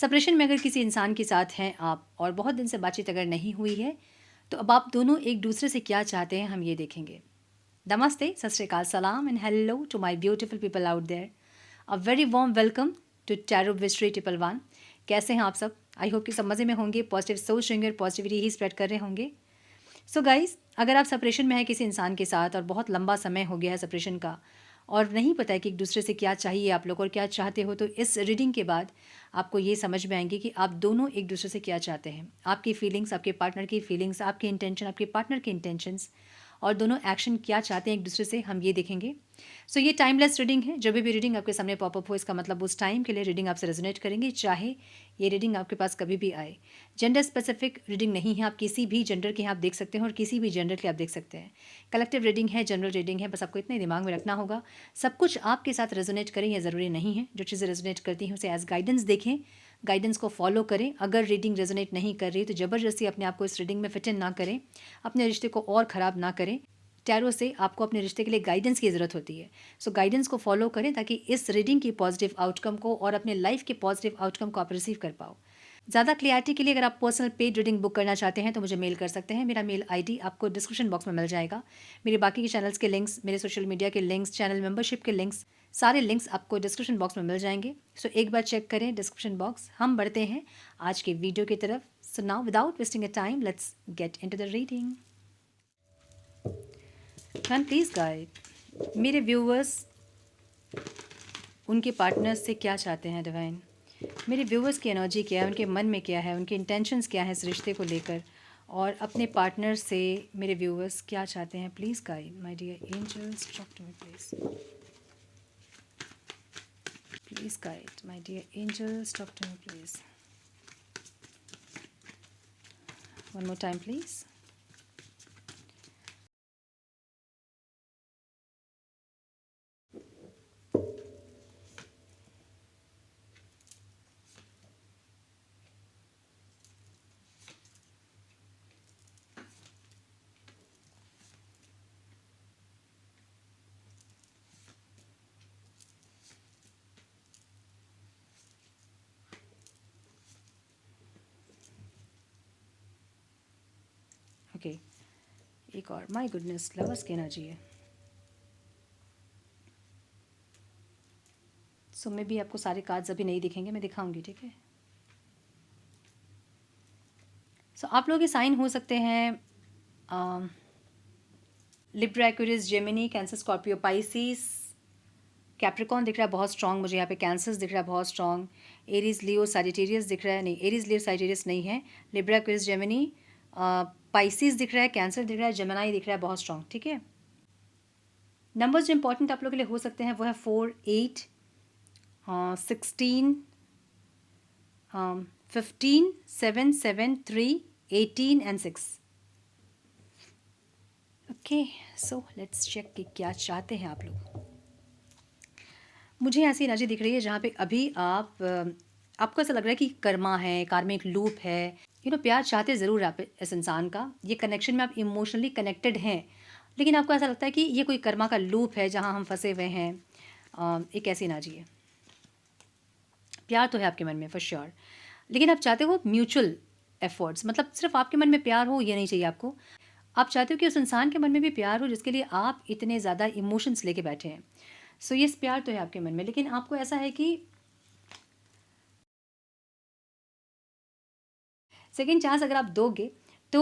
Separation में अगर किसी इंसान के साथ हैं आप और बहुत दिन से बातचीत अगर नहीं हुई है, तो अब आप दोनों एक दूसरे से क्या चाहते हैं हम ये देखेंगे। नमस्ते, सत श्री अकाल, सलाम and hello to my beautiful people out there. A very warm welcome to tarot विस्ट्री ट्रिपल वन। कैसे हैं आप सब? आई होप कि सब मज़े में होंगे, पॉजिटिव सोच रहेंगे और पॉजिटिविटी ही स्प्रेड कर रहे होंगे। सो गाइस, अगर आप सेपरेशन में हैं किसी इंसान के साथ और बहुत लंबा समय हो गया है सेपरेशन का और नहीं पता है कि एक दूसरे से क्या चाहिए आप लोग और क्या चाहते हो, तो इस रीडिंग के बाद आपको ये समझ में आएंगे कि आप दोनों एक दूसरे से क्या चाहते हैं। आपकी फीलिंग्स, आपके पार्टनर की फीलिंग्स, आपके इंटेंशन, आपके पार्टनर के इंटेंशंस और दोनों एक्शन क्या चाहते हैं एक दूसरे से, हम ये देखेंगे। सो ये टाइमलेस रीडिंग है। जब भी रीडिंग आपके सामने पॉपअप हो, इसका मतलब उस टाइम के लिए रीडिंग आपसे रेजोनेट करेंगे, चाहे ये रीडिंग आपके पास कभी भी आए। जेंडर स्पेसिफिक रीडिंग नहीं है, आप किसी भी जेंडर के आप देख सकते हैं और किसी भी जेंडर के आप देख सकते हैं। कलेक्टिव रीडिंग है, जनरल रीडिंग है, बस आपको इतना ही दिमाग में रखना होगा। सब कुछ आपके साथ रेजोनेट करें यह ज़रूरी नहीं है। जो चीज़ें रेजोनेट करती हैं उसे एज गाइडेंस देखें, गाइडेंस को फॉलो करें। अगर रीडिंग रेजोनेट नहीं कर रही तो ज़बरदस्ती अपने आप को इस रीडिंग में फिट इन ना करें, अपने रिश्ते को और ख़राब ना करें। टैरो से आपको अपने रिश्ते के लिए गाइडेंस की ज़रूरत होती है। सो गाइडेंस को फॉलो करें ताकि इस रीडिंग की पॉजिटिव आउटकम को और अपने लाइफ के पॉजिटिव आउटकम को आप रिसीव कर पाओ। ज़्यादा क्लियरिटी के लिए अगर आप पर्सनल पेड रीडिंग बुक करना चाहते हैं तो मुझे मेल कर सकते हैं। मेरा मेल आईडी आपको डिस्क्रिप्शन बॉक्स में मिल जाएगा। मेरे बाकी के चैनल्स के लिंक्स, मेरे सोशल मीडिया के लिंक्स, चैनल मेंबरशिप के लिंक्स, सारे लिंक्स आपको डिस्क्रिप्शन बॉक्स में मिल जाएंगे। सो एक बार चेक करें डिस्क्रिप्शन बॉक्स। हम बढ़ते हैं आज के वीडियो की तरफ। So now without wasting a time, let's get into the reading. Ma'am please guide मेरे व्यूवर्स उनके पार्टनर्स से क्या चाहते हैं डिवाइन। मेरे व्यूवर्स की एनर्जी क्या है, उनके मन में क्या है, उनके इंटेंशंस क्या है इस रिश्ते को लेकर, और अपने पार्टनर से मेरे व्यूवर्स क्या चाहते हैं। Please guide my dear angels, talk to me please. Please guide my dear angels, talk to me please. One more time please. Okay, एक और। माय गुडनेस, लवर्स की एनर्जी है। सो मे भी आपको सारे कार्ड्स अभी नहीं दिखेंगे, मैं दिखाऊंगी, ठीक है। सो आप लोग के साइन हो सकते हैं Libra, Aquarius, Gemini, cancer, Scorpio, Pisces, Capricorn दिख रहा है बहुत स्ट्रॉन्ग मुझे यहाँ पे। कैंसर्स दिख रहा है बहुत स्ट्रॉन्ग। एरीज, लियो, सैजिटेरियस दिख रहा है। नहीं, एरीज, लियो, सैजिटेरियस नहीं है। लिब्रा, एक्वेरियस, जेमिनी, पाइसिस दिख रहा है, कैंसर दिख रहा है, जेमिनाई दिख रहा है बहुत स्ट्रॉन्ग, ठीक है। नंबर्स जो इंपॉर्टेंट आप लोगों के लिए हो सकते हैं वो है 4, 8, 16, 15, 7, 7, 3, 18 and 6। Okay, so let's check कि क्या चाहते हैं आप लोग। मुझे ऐसी एनर्जी दिख रही है जहाँ पे अभी आपको ऐसा लग रहा है कि कर्मा है, कार्मिक लूप है। प्यार चाहते ज़रूर आप इस इंसान का, ये कनेक्शन में आप इमोशनली कनेक्टेड हैं, लेकिन आपको ऐसा लगता है कि ये कोई कर्मा का लूप है जहाँ हम फंसे हुए हैं। एक ऐसी एनर्जी है। प्यार तो है आपके मन में फॉर श्योर, लेकिन आप चाहते हो म्यूचुअल एफर्ट्स। मतलब सिर्फ आपके मन में प्यार हो ये नहीं चाहिए आपको। आप चाहते हो कि उस इंसान के मन में भी प्यार हो जिसके लिए आप इतने ज़्यादा इमोशंस लेके बैठे हैं। सो ये प्यार तो है आपके मन में, लेकिन आपको ऐसा है कि सेकेंड चांस अगर आप दोगे तो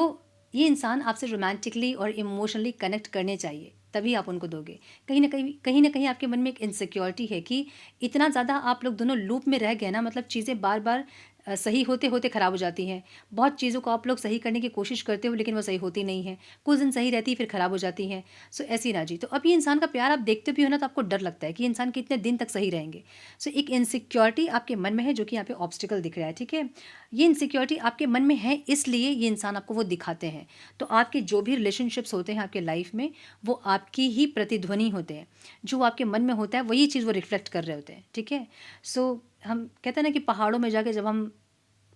ये इंसान आपसे रोमांटिकली और इमोशनली कनेक्ट करने चाहिए, तभी आप उनको दोगे। कहीं ना कहीं आपके मन में एक इनसिक्योरिटी है कि इतना ज़्यादा आप लोग दोनों लूप में रह गए ना, मतलब चीज़ें बार बार सही होते होते ख़राब हो जाती हैं। बहुत चीज़ों को आप लोग सही करने की कोशिश करते हो लेकिन वो सही होती नहीं है। कुछ दिन सही रहती है फिर ख़राब हो जाती हैं। सो ऐसी ना जी, तो अब ये इंसान का प्यार आप देखते भी हो ना तो आपको डर लगता है कि ये इंसान कितने दिन तक सही रहेंगे। सो एक इनसिक्योरिटी आपके मन में है जो कि यहाँ पे ऑब्स्टिकल दिख रहा है, ठीक है। ये इनसिक्योरिटी आपके मन में है, इसलिए ये इंसान आपको वो दिखाते हैं। तो आपके जो भी रिलेशनशिप्स होते हैं आपके लाइफ में, वो आपकी ही प्रतिध्वनि होते हैं। जो आपके मन में होता है वही चीज़ वो रिफ्लेक्ट कर रहे होते हैं, ठीक है। सो हम कहते हैं ना कि पहाड़ों में जाके जब हम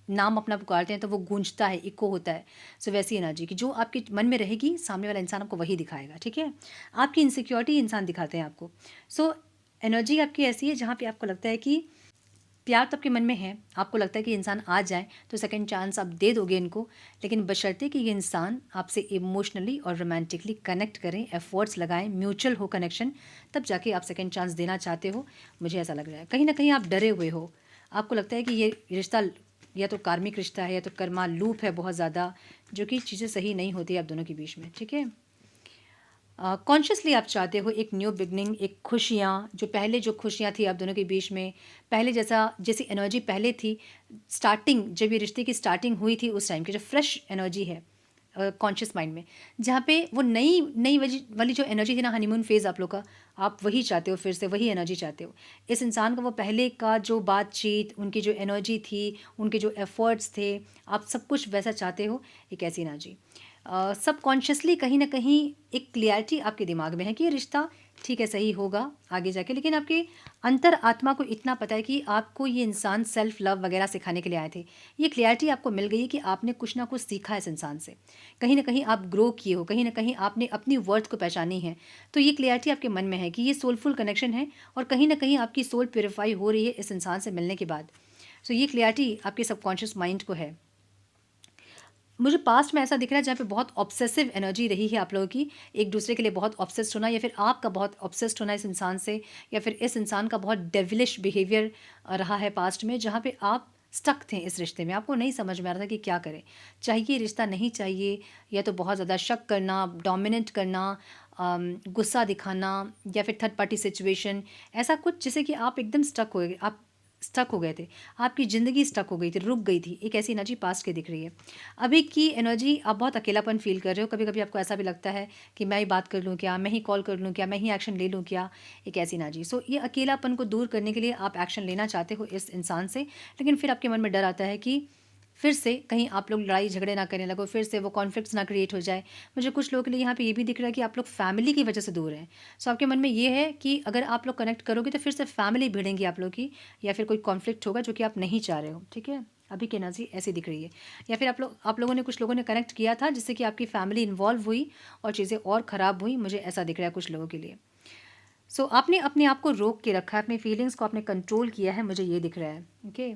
नाम अपना पुकारते हैं तो वो गूंजता है, इको होता है। सो वैसी एनर्जी कि जो आपके मन में रहेगी सामने वाला इंसान आपको वही दिखाएगा, ठीक है। आपकी इनसिक्योरिटी इंसान दिखाते हैं आपको। सो एनर्जी आपकी ऐसी है जहाँ पे आपको लगता है कि प्यार तो आपके मन में है, आपको लगता है कि इंसान आ जाए तो सेकंड चांस आप दे दोगे इनको, लेकिन बशर्ते कि ये इंसान आपसे इमोशनली और रोमांटिकली कनेक्ट करें, एफर्ट्स लगाएं, म्यूचुअल हो कनेक्शन, तब जाके आप सेकंड चांस देना चाहते हो। मुझे ऐसा लग रहा है कहीं ना कहीं आप डरे हुए हो, आपको लगता है कि ये रिश्ता या तो कार्मिक रिश्ता है या तो कर्मा लूप है बहुत ज़्यादा, जो कि चीज़ें सही नहीं होती आप दोनों के बीच में। ठीक है, कॉन्शियसली आप चाहते हो एक न्यू बिगनिंग, एक खुशियाँ, जो पहले जो खुशियाँ थी आप दोनों के बीच में, पहले जैसी एनर्जी पहले थी, स्टार्टिंग जब ये रिश्ते की स्टार्टिंग हुई थी उस टाइम की जो फ्रेश एनर्जी है कॉन्शियस माइंड में, जहाँ पे वो नई नई वाली जो एनर्जी थी ना, हनीमून फेज़ आप लोग का, आप वही चाहते हो, फिर से वही एनर्जी चाहते हो। इस इंसान का वो पहले का जो बातचीत, उनकी जो एनर्जी थी, उनके जो एफर्ट्स थे, आप सब कुछ वैसा चाहते हो, एक ऐसी एनर्जी। सबकॉन्शियसली कहीं ना कहीं एक क्लियरिटी आपके दिमाग में है कि ये रिश्ता ठीक है, सही होगा आगे जाके, लेकिन आपके अंतर आत्मा को इतना पता है कि आपको ये इंसान सेल्फ लव वगैरह सिखाने के लिए आए थे। ये क्लियरिटी आपको मिल गई है कि आपने कुछ ना कुछ सीखा है इस इंसान से, कहीं ना कहीं आप ग्रो किए हो, कहीं ना कहीं आपने अपनी वर्थ को पहचानी है। तो ये क्लियरिटी आपके मन में है कि ये सोलफुल कनेक्शन है और कहीं ना कहीं आपकी सोल प्योरीफाई हो रही है इस इंसान से मिलने के बाद। सो ये क्लियरिटी आपके सबकॉन्शियस माइंड को है। मुझे पास्ट में ऐसा दिख रहा है जहाँ पे बहुत ऑब्सेसिव एनर्जी रही है आप लोगों की, एक दूसरे के लिए बहुत ऑब्सेस्ड होना, या फिर आपका बहुत ऑब्सेस्ड होना इस इंसान से, या फिर इस इंसान का बहुत डेविलिश बिहेवियर रहा है पास्ट में, जहाँ पे आप स्टक थे इस रिश्ते में, आपको नहीं समझ में आ रहा था कि क्या करें, चाहिए रिश्ता नहीं चाहिए, या तो बहुत ज़्यादा शक करना, डोमिनेट करना, गुस्सा दिखाना, या फिर थर्ड पार्टी सिचुएशन, ऐसा कुछ जिससे कि आप एकदम स्टक हो गए थे, आपकी ज़िंदगी स्टक हो गई थी, रुक गई थी, एक ऐसी एनर्जी पास्ट की दिख रही है। अभी की एनर्जी आप बहुत अकेलापन फील कर रहे हो, कभी कभी आपको ऐसा भी लगता है कि मैं ही बात कर लूँ क्या, मैं ही कॉल कर लूँ क्या, मैं ही एक्शन ले लूँ क्या, एक ऐसी एनर्जी। सो ये अकेलापन को दूर करने के लिए आप एक्शन लेना चाहते हो इस इंसान से, लेकिन फिर आपके मन में डर आता है कि फिर से कहीं आप लोग लड़ाई झगड़े ना करने लगो, फिर से वो कॉन्फ्लिक्ट्स ना क्रिएट हो जाए। मुझे कुछ लोगों के लिए यहाँ पे ये भी दिख रहा है कि आप लोग फैमिली की वजह से दूर हैं। सो आपके मन में ये है कि अगर आप लोग कनेक्ट करोगे तो फिर से फैमिली भिड़ेंगी आप लोग की, या फिर कोई कॉन्फ्लिक्ट होगा जो कि आप नहीं चाह रहे हो। ठीक है, अभी की एनर्जी ऐसी दिख रही है। या फिर आप लोगों ने कुछ लोगों ने कनेक्ट किया था जिससे कि आपकी फैमिली इन्वॉल्व हुई और चीज़ें और ख़राब हुई, मुझे ऐसा दिख रहा है कुछ लोगों के लिए। सो आपने अपने आप को रोक के रखा है, अपनी फीलिंग्स को आपने कंट्रोल किया है, मुझे ये दिख रहा है। ओके,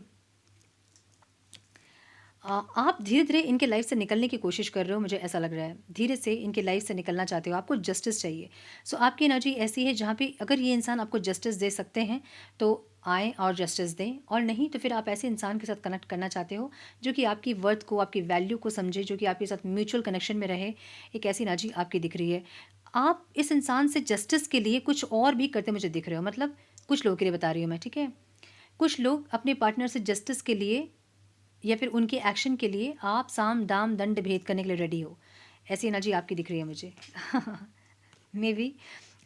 आप धीरे-धीरे इनके लाइफ से निकलने की कोशिश कर रहे हो, मुझे ऐसा लग रहा है। धीरे से इनके लाइफ से निकलना चाहते हो, आपको जस्टिस चाहिए। सो आपकी एनर्जी ऐसी है जहाँ पे अगर ये इंसान आपको जस्टिस दे सकते हैं, तो आएँ और जस्टिस दें, और नहीं तो फिर आप ऐसे इंसान के साथ कनेक्ट करना चाहते हो, जो कि आपकी वर्थ को, आपकी वैल्यू को समझे, जो कि आपके साथ म्यूचुअल कनेक्शन में रहे। एक ऐसी एनर्जी आपकी दिख रही है। आप इस इंसान से जस्टिस के लिए कुछ और भी करते मुझे दिख रहे हो, मतलब कुछ लोगों के लिए बता रही हूँ मैं, ठीक है? कुछ लोग अपने पार्टनर से जस्टिस के लिए या फिर उनके एक्शन के लिए आप साम दाम दंड भेद करने के लिए रेडी हो, ऐसी एनर्जी आपकी दिख रही है मुझे। मे बी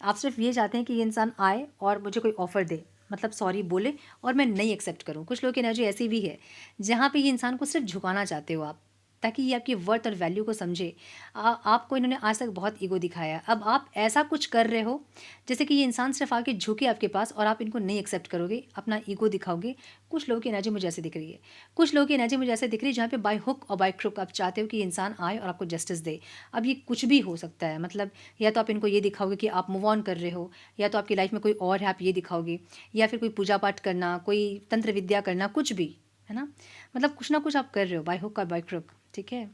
आप सिर्फ ये चाहते हैं कि ये इंसान आए और मुझे कोई ऑफ़र दे, मतलब सॉरी बोले और मैं नहीं एक्सेप्ट करूँ। कुछ लोगों की एनर्जी ऐसी भी है जहाँ पे ये इंसान को सिर्फ झुकाना चाहते हो आप, ताकि ये आपकी वर्थ और वैल्यू को समझे। आपको इन्होंने आज तक बहुत ईगो दिखाया, अब आप ऐसा कुछ कर रहे हो जैसे कि ये इंसान सिर्फ आके झुके आपके पास और आप इनको नहीं एक्सेप्ट करोगे, अपना ईगो दिखाओगे। कुछ लोगों की एनर्जी मुझे ऐसे दिख रही है, कुछ लोगों की एनर्जी मुझे ऐसे दिख रही है जहाँ पे बाय हुक और बाय क्रुक आप चाहते हो कि ये इंसान आए और आपको जस्टिस दे। अब ये कुछ भी हो सकता है, मतलब या तो आप इनको ये दिखाओगे कि आप मूव ऑन कर रहे हो, या तो आपकी लाइफ में कोई और है आप ये दिखाओगे, या फिर कोई पूजा पाठ करना, कोई तंत्र विद्या करना, कुछ भी, है ना? मतलब कुछ ना कुछ आप कर रहे हो बाय हुक और बाय क्रुक। ठीक है,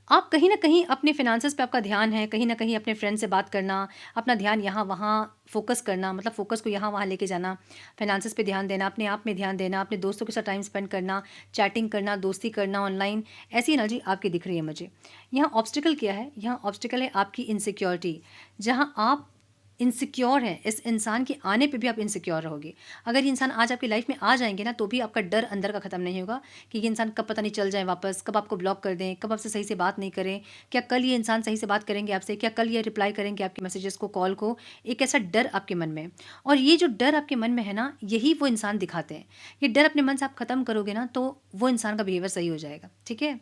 आप कहीं न कहीं अपने फ़िनांसेस पे आपका ध्यान है, कहीं न कहीं अपने फ्रेंड से बात करना, अपना ध्यान यहाँ-वहाँ फ़ोकस करना, मतलब फ़ोकस को यहाँ-वहाँ लेके जाना, फ़िनांसेस पे ध्यान देना, अपने आप में ध्यान देना, अपने दोस्तों के साथ टाइम स्पेंड करना, चैटिंग करना, दोस्ती करना ऑनलाइन, ऐसी एनर्जी आपकी दिख रही है मुझे। यहाँ ऑब्स्टिकल क्या है? यहाँ ऑब्स्टिकल है आपकी इनसिक्योरिटी, जहाँ आप इनसिक्योर हैं, इस इंसान के आने पे भी आप इनसिक्योर रहोगे। अगर ये इंसान आज आपकी लाइफ़ में आ जाएँगे ना, तो भी आपका डर अंदर का ख़त्म नहीं होगा कि ये इंसान कब पता नहीं चल जाए वापस, कब आपको ब्लॉक कर दें, कब आपसे सही से बात नहीं करें, क्या कल ये इंसान सही से बात करेंगे आपसे, क्या कल ये रिप्लाई करेंगे आपके मैसेजेस को, कॉल को, एक ऐसा डर आपके मन में है। और ये जो डर आपके मन में है ना, यही वो इंसान दिखाते हैं। ये डर अपने मन से आप ख़त्म करोगे ना, तो वो इंसान का बिहेवियर सही हो जाएगा, ठीक है?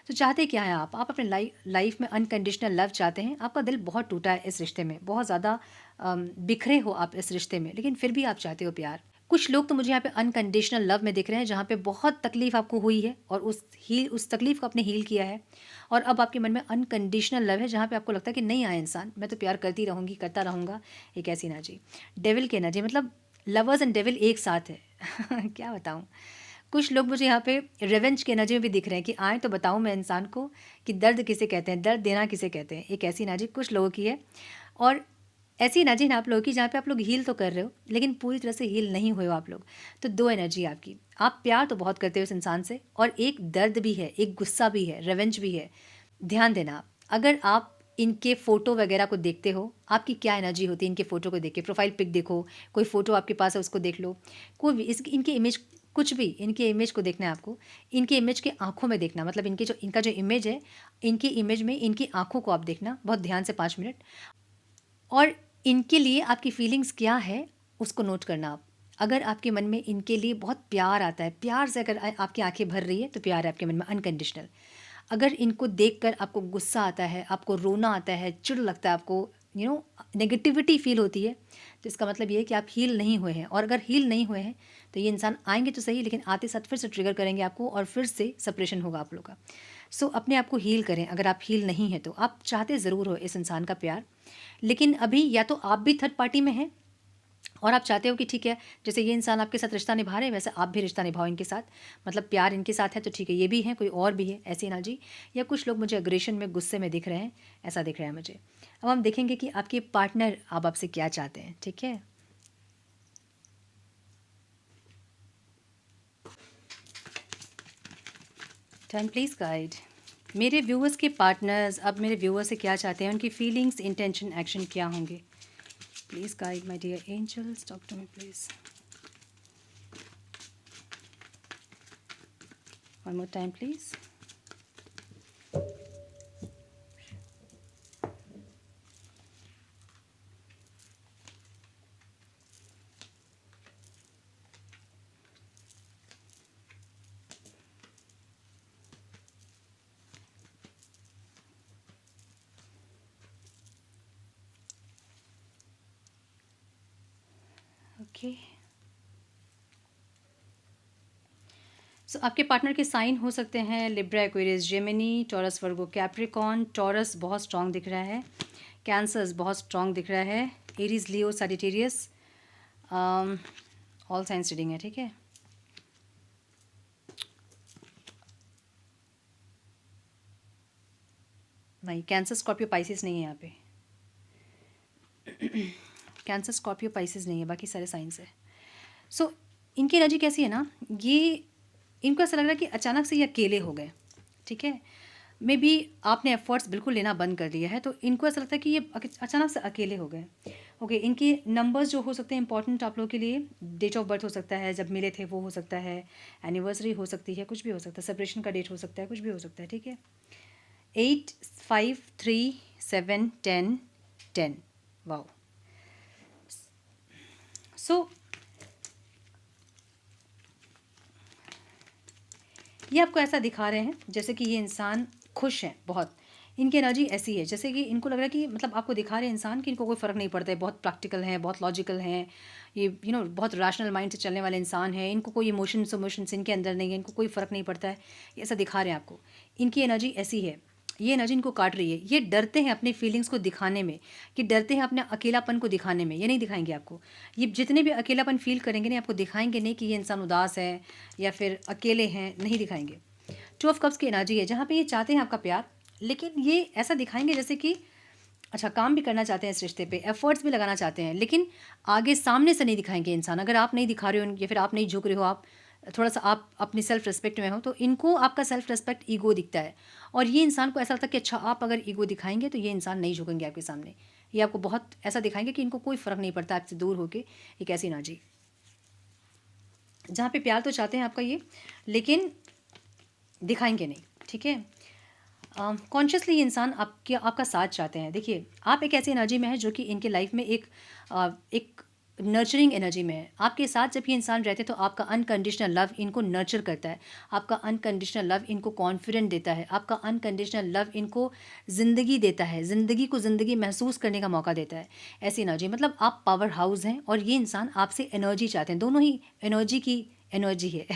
तो चाहते क्या हैं आप? आप अपने लाइफ़ में अनकंडीशनल लव चाहते हैं, आपका दिल बहुत टूटा है इस रिश्ते में, बहुत ज़्यादा बिखरे हो आप इस रिश्ते में, लेकिन फिर भी आप चाहते हो प्यार। कुछ लोग तो मुझे यहाँ पे अनकंडीशनल लव में दिख रहे हैं, जहाँ पे बहुत तकलीफ़ आपको हुई है और उस तकलीफ़ को आपने हील किया है, और अब आपके मन में अनकंडीशनल लव है, जहाँ पे आपको लगता है कि नहीं आया इंसान, मैं तो प्यार करती रहूँगी, करता रहूँगा। एक ऐसी एनर्जी, डेविल की एनर्जी, मतलब लवर्स एंड डेविल एक साथ है। क्या बताऊँ। कुछ लोग मुझे यहाँ पे रिवेंज की एनर्जी में भी दिख रहे हैं कि आए तो बताऊँ मैं इंसान को कि दर्द किसे कहते हैं, दर्द देना किसे कहते हैं। एक ऐसी एनर्जी कुछ लोगों की है, और ऐसी एनर्जी ना आप लोगों की जहाँ पे आप लोग हील तो कर रहे हो लेकिन पूरी तरह से हील नहीं हुए हो आप लोग। तो दो एनर्जी है आपकी, आप प्यार तो बहुत करते हो इस इंसान से, और एक दर्द भी है, एक गुस्सा भी है, रिवेंज भी है। ध्यान देना आप, अगर आप इनके फ़ोटो वगैरह को देखते हो, आपकी क्या एनर्जी होती है इनके फ़ोटो को देख के। प्रोफाइल पिक देखो, कोई फ़ोटो आपके पास है उसको देख लो, कोई भी इनकी इमेज, कुछ भी इनके इमेज को देखना है आपको। इनके इमेज के आँखों में देखना, मतलब इनका जो इमेज है, इनकी इमेज में इनकी आँखों को आप देखना बहुत ध्यान से 5 मिनट, और इनके लिए आपकी फीलिंग्स क्या है उसको नोट करना आप। अगर आपके मन में इनके लिए बहुत प्यार आता है, प्यार से अगर आपकी आंखें भर रही है तो प्यार है आपके मन में अनकंडीशनल। अगर इनको देखकर आपको गुस्सा आता है, आपको रोना आता है, चिढ़ लगता है आपको, नेगेटिविटी फील होती है, तो इसका मतलब ये है कि आप हील नहीं हुए हैं। और अगर हील नहीं हुए हैं तो ये इंसान आएंगे तो सही, लेकिन आते साथ फिर से ट्रिगर करेंगे आपको और फिर से सेपरेशन होगा आप लोग का। सो अपने आप को हील करें। अगर आप हील नहीं हैं तो आप चाहते ज़रूर हो इस इंसान का प्यार, लेकिन अभी या तो आप भी थर्ड पार्टी में हैं और आप चाहते हो कि ठीक है, जैसे ये इंसान आपके साथ रिश्ता निभा रहे हैं वैसे आप भी रिश्ता निभाओ इनके साथ, मतलब प्यार इनके साथ है तो ठीक है, ये भी हैं, कोई और भी है, ऐसी एनर्जी। या कुछ लोग मुझे अग्रेशन में, गुस्से में दिख रहे हैं, ऐसा दिख रहा है मुझे। अब हम देखेंगे कि आपके पार्टनर अब आपसे क्या चाहते हैं। ठीक है, टाइम प्लीज़ गाइड। मेरे व्यूअर्स के पार्टनर्स अब मेरे व्यूअर्स से क्या चाहते हैं, उनकी फीलिंग्स, इंटेंशन, एक्शन क्या होंगे। Please guide my dear angels, talk to me please. One more time please. Okay, so आपके पार्टनर के साइन हो सकते हैं Libra, Aquarius, Gemini, Taurus, Virgo, Capricorn. Taurus बहुत स्ट्रांग दिख रहा है, कैंसर्स बहुत स्ट्रांग दिख रहा है, Aries, Leo, Sagittarius, all signs reading है। ठीक है, नहीं, कैंसर, स्कॉर्पियो, पाइसिस नहीं है यहाँ पे। कैंसर, स्कॉर्पियो, पाइसिस नहीं है, बाकी सारे साइंस है। सो इनकी एनर्जी कैसी है ना, ये इनको ऐसा लग रहा है कि अचानक से ये अकेले हो गए। ठीक है, मे बी आपने एफर्ट्स बिल्कुल लेना बंद कर दिया है, तो इनको ऐसा लगता है कि ये अचानक से अकेले हो गए। ओके, इनके नंबर्स जो हो सकते हैं इंपॉर्टेंट आप लोगों के लिए, डेट ऑफ बर्थ हो सकता है, जब मिले थे वो हो सकता है, एनिवर्सरी हो सकती है, कुछ भी हो सकता है, सेपरेशन का डेट हो सकता है, कुछ भी हो सकता है। ठीक है, 8, 5, 3, 7, 10, 10। वाओ। सो ये आपको ऐसा दिखा रहे हैं जैसे कि ये इंसान खुश हैं बहुत। इनकी एनर्जी ऐसी है जैसे कि इनको लग रहा है कि, मतलब आपको दिखा रहे हैं इंसान कि इनको कोई फ़र्क नहीं पड़ता है, बहुत प्रैक्टिकल हैं, बहुत लॉजिकल हैं, ये बहुत रैशनल माइंड से चलने वाले इंसान हैं, इनको कोई इमोशंस इनके अंदर नहीं है, इनको कोई फ़र्क नहीं पड़ता है, ये ऐसा दिखा रहे हैं आपको। इनकी एनर्जी ऐसी है, ये एनर्जी इनको काट रही है। ये डरते हैं अपनी फीलिंग्स को दिखाने में, कि डरते हैं अपने अकेलापन को दिखाने में, ये नहीं दिखाएंगे आपको। ये जितने भी अकेलापन फील करेंगे ना, आपको दिखाएंगे नहीं कि ये इंसान उदास है या फिर अकेले हैं, नहीं दिखाएंगे। 2 ऑफ कप्स की एनर्जी है जहाँ पे ये चाहते हैं आपका प्यार, लेकिन ये ऐसा दिखाएंगे जैसे कि अच्छा काम भी करना चाहते हैं इस रिश्ते पे, एफर्ट्स भी लगाना चाहते हैं, लेकिन आगे सामने से नहीं दिखाएंगे इंसान। अगर आप नहीं दिखा रहे हो या फिर आप नहीं झुक रहे हो, आप थोड़ा सा आप अपनी सेल्फ रिस्पेक्ट में हो, तो इनको आपका सेल्फ रिस्पेक्ट ईगो दिखता है, और ये इंसान को ऐसा लगता है कि अच्छा आप अगर ईगो दिखाएंगे तो ये इंसान नहीं झुकेंगे आपके सामने। ये आपको बहुत ऐसा दिखाएंगे कि इनको कोई फ़र्क नहीं पड़ता आपसे दूर होके। एक ऐसी एनर्जी जहाँ पे प्यार तो चाहते हैं आपका ये, लेकिन दिखाएंगे नहीं। ठीक है, कॉन्शियसली ये इंसान आपका साथ चाहते हैं। देखिए, आप एक ऐसी एनर्जी में है जो कि इनके लाइफ में एक नर्चरिंग एनर्जी में है। आपके साथ जब ये इंसान रहते हैं तो आपका अनकंडीशनल लव इनको नर्चर करता है, आपका अनकंडीशनल लव इनको कॉन्फिडेंट देता है, आपका अनकंडीशनल लव इनको ज़िंदगी देता है, ज़िंदगी को ज़िंदगी महसूस करने का मौका देता है। ऐसी एनर्जी मतलब आप पावर हाउस हैं और ये इंसान आपसे एनर्जी चाहते हैं, दोनों ही एनर्जी की एनर्जी है।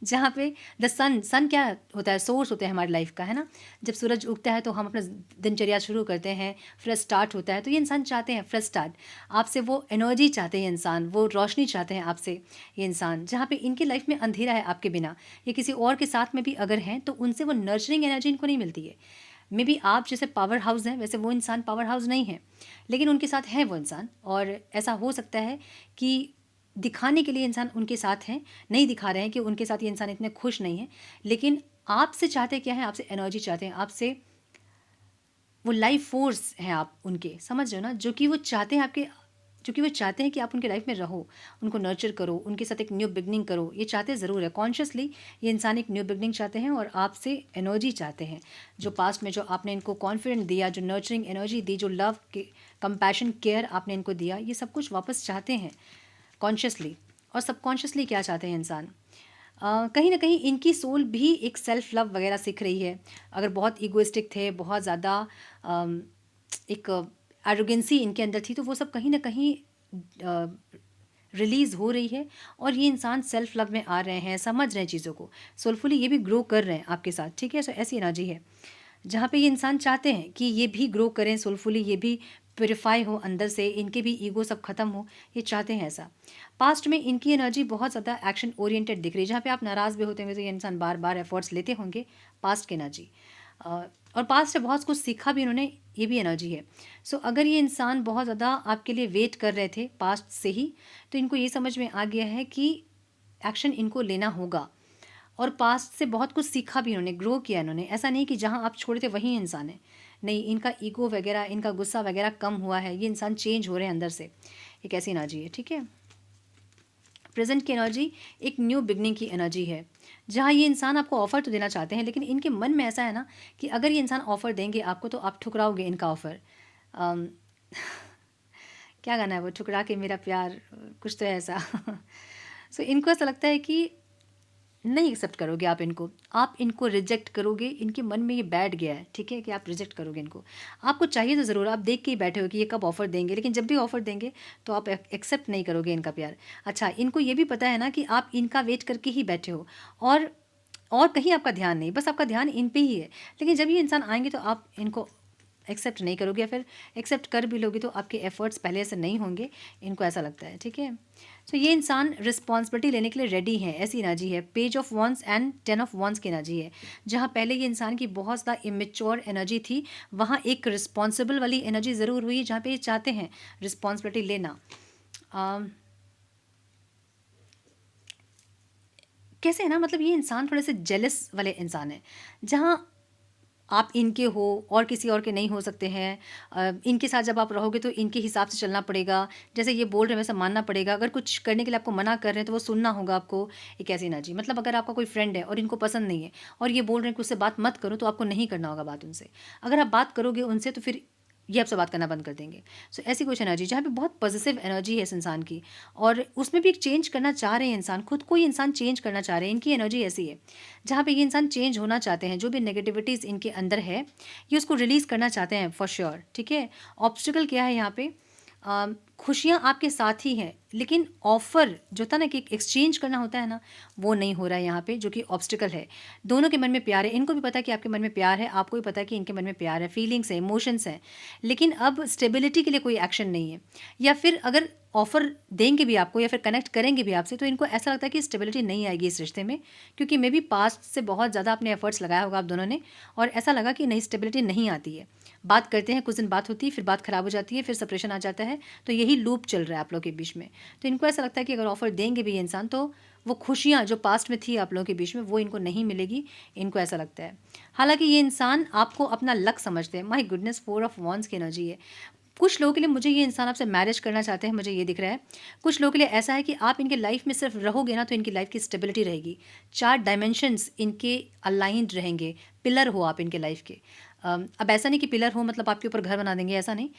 जहाँ पे द सन क्या होता है, सोर्स होता है हमारी लाइफ का, है ना। जब सूरज उगता है तो हम अपना दिनचर्या शुरू करते हैं, फ्रेश स्टार्ट होता है, तो ये इंसान चाहते हैं फ्रेश स्टार्ट, आपसे वो एनर्जी चाहते हैं इंसान, वो रोशनी चाहते हैं आपसे ये इंसान। जहाँ पे इनकी लाइफ में अंधेरा है आपके बिना या किसी और के साथ में भी अगर हैं तो उनसे वो नर्चरिंग एनर्जी इनको नहीं मिलती है। मे बी आप जैसे पावर हाउस हैं वैसे वो इंसान पावर हाउस नहीं है, लेकिन उनके साथ है वो इंसान। और ऐसा हो सकता है कि दिखाने के लिए इंसान उनके साथ हैं, नहीं दिखा रहे हैं कि उनके साथ ये इंसान इतने खुश नहीं है, लेकिन आपसे चाहते क्या है, आपसे एनर्जी चाहते हैं, आपसे वो लाइफ फोर्स हैं आप उनके, समझ रहे हो ना, जो कि वो चाहते हैं आपके, जो कि वो चाहते हैं कि आप उनके लाइफ में रहो, उनको नर्चर करो, उनके साथ एक न्यू बिगनिंग करो। ये चाहते ज़रूर है कॉन्शियसली, ये इंसान एक न्यू बिगनिंग चाहते हैं और आपसे एनर्जी चाहते हैं। जो पास्ट में जो आपने इनको कॉन्फिडेंट दिया, जो नर्चरिंग एनर्जी दी, जो लव के कंपैशन केयर आपने इनको दिया, ये सब कुछ वापस चाहते हैं कॉन्शियसली। और सबकॉन्शियसली क्या चाहते हैं इंसान, कहीं ना कहीं इनकी सोल भी एक सेल्फ लव वगैरह सीख रही है। अगर बहुत ईगोइस्टिक थे, बहुत ज़्यादा एक एरोगेंसी इनके अंदर थी, तो वो सब कहीं ना कहीं रिलीज़ हो रही है और ये इंसान सेल्फ लव में आ रहे हैं, समझ रहे हैं चीज़ों को, सोलफुली ये भी ग्रो कर रहे हैं आपके साथ, ठीक है। सो ऐसी एनर्जी है जहाँ पे ये इंसान चाहते हैं कि ये भी ग्रो करें सोलफुली, ये भी प्योरीफाई हो अंदर से, इनके भी ईगो सब खत्म हो, ये चाहते हैं ऐसा। पास्ट में इनकी एनर्जी बहुत ज़्यादा एक्शन ओरिएंटेड दिख रही है, जहाँ पे आप नाराज़ भी होते होंगे तो ये इंसान बार बार एफर्ट्स लेते होंगे, पास्ट की एनर्जी। और पास्ट से बहुत कुछ सीखा भी इन्होंने, ये भी एनर्जी है। सो अगर ये इंसान बहुत ज़्यादा आपके लिए वेट कर रहे थे पास्ट से ही, तो इनको ये समझ में आ गया है कि एक्शन इनको लेना होगा। और पास्ट से बहुत कुछ सीखा भी इन्होंने, ग्रो किया इन्होंने। ऐसा नहीं कि जहाँ आप छोड़े थे वहीं इंसान है, नहीं, इनका ईगो वगैरह, इनका गुस्सा वगैरह कम हुआ है, ये इंसान चेंज हो रहे हैं अंदर से। एक ऐसी एनर्जी है, ठीक है। प्रेजेंट की एनर्जी एक न्यू बिगनिंग की एनर्जी है, जहाँ ये इंसान आपको ऑफ़र तो देना चाहते हैं, लेकिन इनके मन में ऐसा है ना कि अगर ये इंसान ऑफ़र देंगे आपको तो आप ठुकराओगे इनका ऑफ़र। क्या गाना है वो, ठुकरा के मेरा प्यार, कुछ तो है ऐसा। सो इनको ऐसा लगता है कि नहीं एक्सेप्ट करोगे आप इनको रिजेक्ट करोगे, इनके मन में ये बैठ गया है, ठीक है, कि आप रिजेक्ट करोगे इनको। आपको चाहिए तो ज़रूर, आप देख के ही बैठे हो कि ये कब ऑफ़र देंगे, लेकिन जब भी ऑफ़र देंगे तो आप एक्सेप्ट नहीं करोगे इनका प्यार। अच्छा, इनको ये भी पता है ना कि आप इनका वेट करके ही बैठे हो और कहीं आपका ध्यान नहीं, बस आपका ध्यान इन पे ही है। लेकिन जब ये इंसान आएंगे तो आप इनको एक्सेप्ट नहीं करोगे, या फिर एक्सेप्ट कर भी लोगे तो आपके एफर्ट्स पहले से नहीं होंगे, इनको ऐसा लगता है, ठीक है। सो ये इंसान रिस्पॉन्सिबिलिटी लेने के लिए रेडी है, ऐसी एनर्जी है। Page of wands and 10 of wands की एनर्जी है, जहाँ पहले ये इंसान की बहुत ज़्यादा इमेच्योर एनर्जी थी, वहाँ एक रिस्पॉन्सिबल वाली एनर्जी ज़रूर हुई, जहाँ पे ये चाहते हैं रिस्पॉन्सिबिलिटी लेना। कैसे है ना, मतलब ये इंसान थोड़े से जेलस वाले इंसान है, जहाँ आप इनके हो और किसी और के नहीं हो सकते हैं। इनके साथ जब आप रहोगे तो इनके हिसाब से चलना पड़ेगा, जैसे ये बोल रहे हैं वैसा मानना पड़ेगा, अगर कुछ करने के लिए आपको मना कर रहे हैं तो वो सुनना होगा आपको। एक ऐसी एनर्जी, मतलब अगर आपका कोई फ्रेंड है और इनको पसंद नहीं है और ये बोल रहे हैं कि उससे बात मत करो, तो आपको नहीं करना होगा बात उनसे। अगर आप बात करोगे उनसे तो फिर ये आपसे बात करना बंद कर देंगे। सो ऐसी कुछ एनर्जी, जहाँ पे बहुत पॉजिटिव एनर्जी है इस इंसान की, और उसमें भी एक चेंज करना चाह रहे हैं इंसान, खुद को ही इंसान चेंज करना चाह रहे हैं। इनकी एनर्जी ऐसी है जहाँ पे ये इंसान चेंज होना चाहते हैं, जो भी नेगेटिविटीज़ इनके अंदर है ये उसको रिलीज़ करना चाहते हैं फॉर श्योर, ठीक है। ऑब्स्टिकल क्या है यहाँ पे, खुशियाँ आपके साथ ही हैं, लेकिन ऑफ़र जो था ना कि एक्सचेंज करना होता है ना, वो नहीं हो रहा है यहाँ पे, जो कि ऑब्स्टिकल है। दोनों के मन में प्यार है, इनको भी पता है कि आपके मन में प्यार है, आपको भी पता है कि इनके मन में प्यार है, फीलिंग्स है, इमोशंस हैं, लेकिन अब स्टेबिलिटी के लिए कोई एक्शन नहीं है। या फिर अगर ऑफ़र देंगे भी आपको या फिर कनेक्ट करेंगे भी आपसे, तो इनको ऐसा लगता है कि स्टेबिलिटी नहीं आएगी इस रिश्ते में, क्योंकि मे बी पास्ट से बहुत ज़्यादा अपने एफर्ट्स लगाया होगा आप दोनों ने, और ऐसा लगा कि नहीं, स्टेबिलिटी नहीं आती है। बात करते हैं, कुछ दिन बात होती है, फिर बात ख़राब हो जाती है, फिर सेपरेशन आ जाता है, तो यही लूप चल रहा है आप लोगों के बीच में। तो इनको ऐसा लगता है कि अगर ऑफ़र देंगे भी ये इंसान, तो वो खुशियाँ जो पास्ट में थी आप लोगों के बीच में, वो इनको नहीं मिलेगी, इनको ऐसा लगता है। हालांकि ये इंसान आपको अपना लक समझते हैं। माय गुडनेस, 4 ऑफ वॉन्स की एनर्जी है। कुछ लोगों के लिए मुझे ये इंसान आपसे मैरिज करना चाहते हैं, मुझे ये दिख रहा है। कुछ लोगों के लिए ऐसा है कि आप इनके लाइफ में सिर्फ रहोगे ना, तो इनकी लाइफ की स्टेबिलिटी रहेगी, 4 डायमेंशंस इनके अलाइंड रहेंगे, पिलर हो आप इनके लाइफ के। अब ऐसा नहीं कि पिलर हो मतलब आपके ऊपर घर बना देंगे, ऐसा नहीं।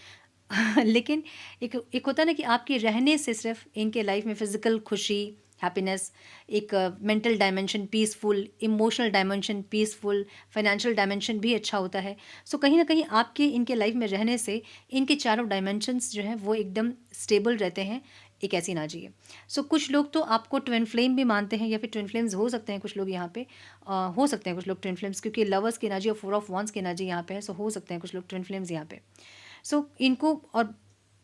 लेकिन एक एक होता है ना कि आपके रहने से सिर्फ इनके लाइफ में फिजिकल खुशी, हैप्पीनेस, एक mental dimension peaceful, emotional dimension peaceful, financial dimension भी अच्छा होता है। सो कहीं ना कहीं आपके इनके लाइफ में रहने से इनके चारों डायमेंशंस जो हैं वो एकदम स्टेबल रहते हैं एक ऐसी एनर्जी है। सो कुछ लोग तो आपको ट्विन फ्लेम भी मानते हैं, या फिर ट्विन फ्लेम्स हो सकते हैं कुछ लोग यहाँ पे, हो सकते हैं कुछ लोग ट्विन फ्लेम्स, क्योंकि लवर्स की एनर्जी और 4 ऑफ वांड्स की एनर्जी यहाँ पे है। सो हो सकते हैं कुछ लोग ट्विन फ्लेम्स यहाँ पे। सो इनको, और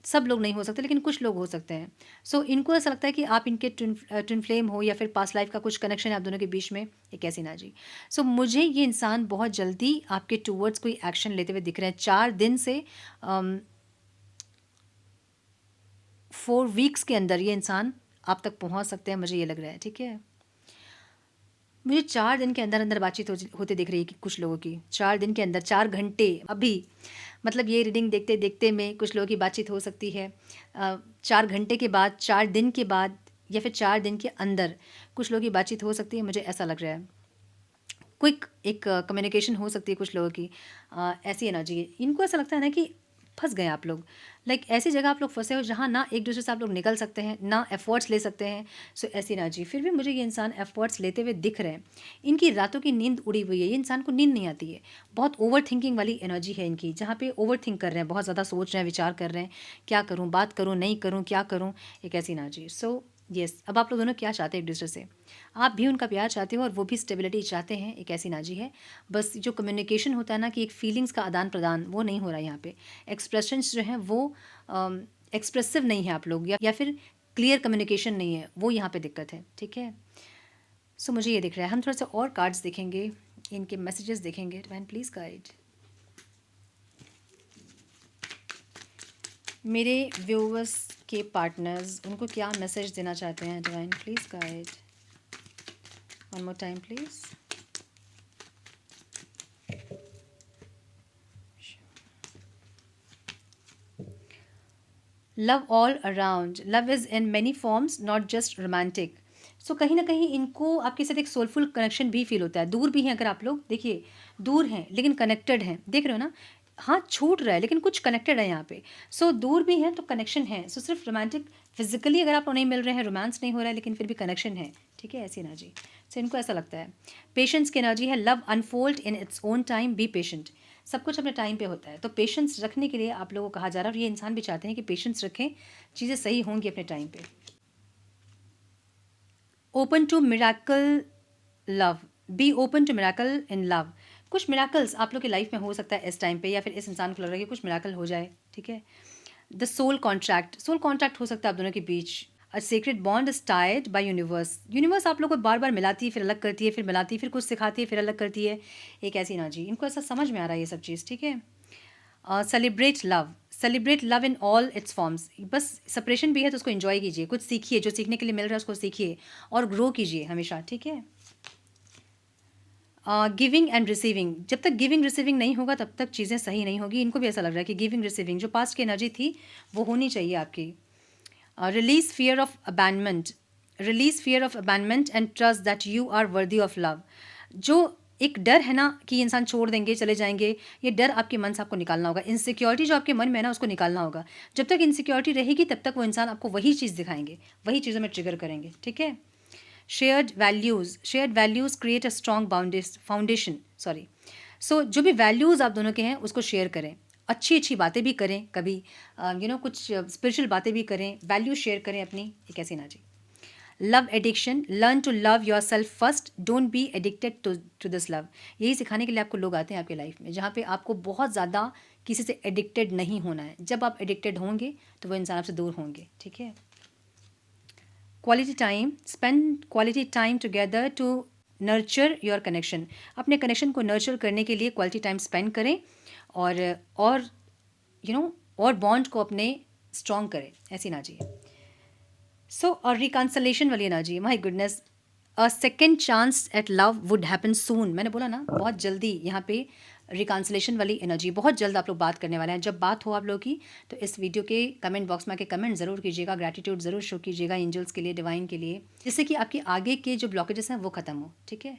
सब लोग नहीं हो सकते लेकिन कुछ लोग हो सकते हैं। सो इनको ऐसा लगता है कि आप इनके ट्विन फ्लेम हो, या फिर पास्ट लाइफ का कुछ कनेक्शन है आप दोनों के बीच में, एक ऐसी एनर्जी। सो मुझे ये इंसान बहुत जल्दी आपके टूवर्ड्स कोई एक्शन लेते हुए दिख रहे हैं। 4 दिन से 4 वीक्स के अंदर ये इंसान आप तक पहुंच सकते हैं, मुझे ये लग रहा है। ठीक है, मुझे 4 दिन के अंदर अंदर बातचीत होते दिख रही है कि कुछ लोगों की 4 दिन के अंदर, 4 घंटे अभी, मतलब ये रीडिंग देखते देखते में कुछ लोगों की बातचीत हो सकती है 4 घंटे के बाद, 4 दिन के बाद, या फिर 4 दिन के अंदर कुछ लोगों की बातचीत हो सकती है, मुझे ऐसा लग रहा है। क्विक एक कम्युनिकेशन हो सकती है कुछ लोगों की, ऐसी एनर्जी है। इनको ऐसा लगता है ना कि फंस गए आप लोग, लाइक ऐसी जगह आप लोग फंसे हो जहाँ ना एक दूसरे से आप लोग निकल सकते हैं, ना एफर्ट्स ले सकते हैं। सो ऐसी एनर्जी। फिर भी मुझे ये इंसान एफर्ट्स लेते हुए दिख रहे हैं। इनकी रातों की नींद उड़ी हुई है, ये इंसान को नींद नहीं आती है। बहुत ओवर थिंकिंग वाली एनर्जी है इनकी, जहाँ पे ओवर थिंक कर रहे हैं, बहुत ज़्यादा सोच रहे हैं, विचार कर रहे हैं, क्या करूँ, बात करूँ, नहीं करूँ, क्या करूँ, एक ऐसी एनर्जी। सो यस, अब आप लोग दोनों क्या चाहते हैं एक दूसरे से? आप भी उनका प्यार चाहते हो और वो भी स्टेबिलिटी चाहते हैं, एक ऐसी एनर्जी है। बस जो कम्युनिकेशन होता है ना, कि एक फीलिंग्स का आदान प्रदान, वो नहीं हो रहा है यहाँ पे। एक्सप्रेशंस जो हैं वो एक्सप्रेसिव नहीं है आप लोग, या फिर क्लियर कम्युनिकेशन नहीं है, वो यहाँ पे दिक्कत है। ठीक है, सो मुझे ये दिख रहा है। हम थोड़ा सा और कार्ड्स देखेंगे, इनके मैसेजेस देखेंगे। डिवाइन प्लीज़ गाइड मेरे व्यूवर्स के पार्टनर्स, उनको क्या मैसेज देना चाहते हैं। Divine please guide one more time please. Love all around, love is in many forms, not just romantic. So कहीं ना कहीं इनको आपके साथ एक सोलफुल कनेक्शन भी फील होता है। दूर भी हैं, अगर आप लोग देखिए, दूर हैं लेकिन कनेक्टेड हैं, देख रहे हो ना, हाथ छूट रहा है लेकिन कुछ कनेक्टेड है यहाँ पे। सो दूर भी हैं तो कनेक्शन है। सो सिर्फ रोमांटिक फिजिकली अगर आप लोग नहीं मिल रहे हैं, रोमांस नहीं हो रहा है, लेकिन फिर भी कनेक्शन है। ठीक है, ऐसी एनर्जी। सो इनको ऐसा लगता है। पेशेंस की एनर्जी है। Love unfold in its own time, be patient. सब कुछ अपने टाइम पे होता है, तो पेशेंस रखने के लिए आप लोगों को कहा जा रहा है, और ये इंसान भी चाहते हैं कि पेशेंस रखें, चीज़ें सही होंगी अपने टाइम पे। Open to miracle love, be open to miracle in love. कुछ मिराकल्स आप लोग की लाइफ में हो सकता है इस टाइम पे, या फिर इस इंसान को लग रहा है कि कुछ मिराकल हो जाए। ठीक है, the soul contract, soul contract हो सकता है आप दोनों के बीच। A secret bond is tied by universe, universe आप लोग को बार बार मिलाती है, फिर अलग करती है, फिर मिलाती है, फिर कुछ सिखाती है, फिर अलग करती है, एक ऐसी एनर्जी। इनको ऐसा समझ में आ रहा है ये सब चीज़। ठीक है, celebrate love, celebrate love in all it's forms. बस सेपरेशन भी है तो उसको एंजॉय कीजिए, कुछ सीखिए, जो सीखने के लिए मिल रहा है उसको सीखिए, और ग्रो कीजिए हमेशा। ठीक है, गिविंग एंड रिसीविंग, जब तक गिविंग रिसीविंग नहीं होगा तब तक चीज़ें सही नहीं होगी। इनको भी ऐसा लग रहा है कि गिविंग रिसीविंग जो पास्ट की एनर्जी थी वो होनी चाहिए आपकी। Release fear of abandonment, release fear of abandonment and trust that you are worthy of love. जो एक डर है ना कि इंसान छोड़ देंगे, चले जाएंगे, ये डर आपके मन से आपको निकालना होगा। इनसिक्योरिटी जो आपके मन में है ना, उसको निकालना होगा। जब तक इनसिक्योरिटी रहेगी तब तक वो इंसान आपको वही चीज़ दिखाएंगे, वही चीज़ों में ट्रिगर करेंगे। ठीक है, shared values, shared values create a strong foundation, sorry. So जो भी वैल्यूज़ आप दोनों के हैं उसको शेयर करें, अच्छी अच्छी बातें भी करें, कभी कुछ स्पिरिचुअल बातें भी करें, वैल्यू शेयर करें अपनी, एक ऐसी energy. Love addiction, learn to love yourself first, don't be addicted to this love. यही सिखाने के लिए आपको लोग आते हैं आपके लाइफ में, जहाँ पे आपको बहुत ज़्यादा किसी से एडिक्टेड नहीं होना है। जब आप एडिक्टेड होंगे तो वो इंसान आपसे दूर होंगे। ठीक है, quality time, spend quality time together to nurture your connection. अपने कनेक्शन को नर्चर करने के लिए क्वालिटी टाइम स्पेंड करें, और और बॉन्ड को अपने स्ट्रॉन्ग करें, ऐसी एनर्जी है। सो और रिकन्सिलेशन वाली energy, my goodness, a second chance at love would happen soon. मैंने बोला ना बहुत जल्दी यहाँ पे रिकन्सिलेशन वाली एनर्जी, बहुत जल्द आप लोग बात करने वाले हैं। जब बात हो आप लोगों की तो इस वीडियो के कमेंट बॉक्स में आके कमेंट ज़रूर कीजिएगा, ग्रैटिट्यूड ज़रूर शो कीजिएगा एंजल्स के लिए, डिवाइन के लिए, जिससे कि आपके आगे के जो ब्लॉकेजेस हैं वो ख़त्म हो। ठीक है,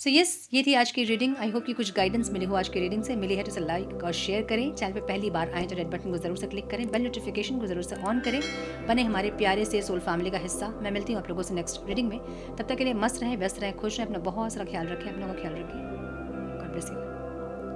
सो यस, ये थी आज की रीडिंग। आई होप कि कुछ गाइडेंस मिली हो आज की रीडिंग से। मिली है तो इसे लाइक और शेयर करें। चैनल पे पहली बार आएँ तो रेड बटन को ज़रूर से क्लिक करें, बेल नोटिफिकेशन को ज़रूर से ऑन करें, बने हमारे प्यारे से सोल फैमिली का हिस्सा। मैं मिलती हूँ आप लोगों से नेक्स्ट रीडिंग में। तब तक के लिए मस्त रहें, व्यस्त रहें, खुश रहें, अपना बहुत सारा ख्याल रखें, अपनों का ख्याल रखें। God bless you.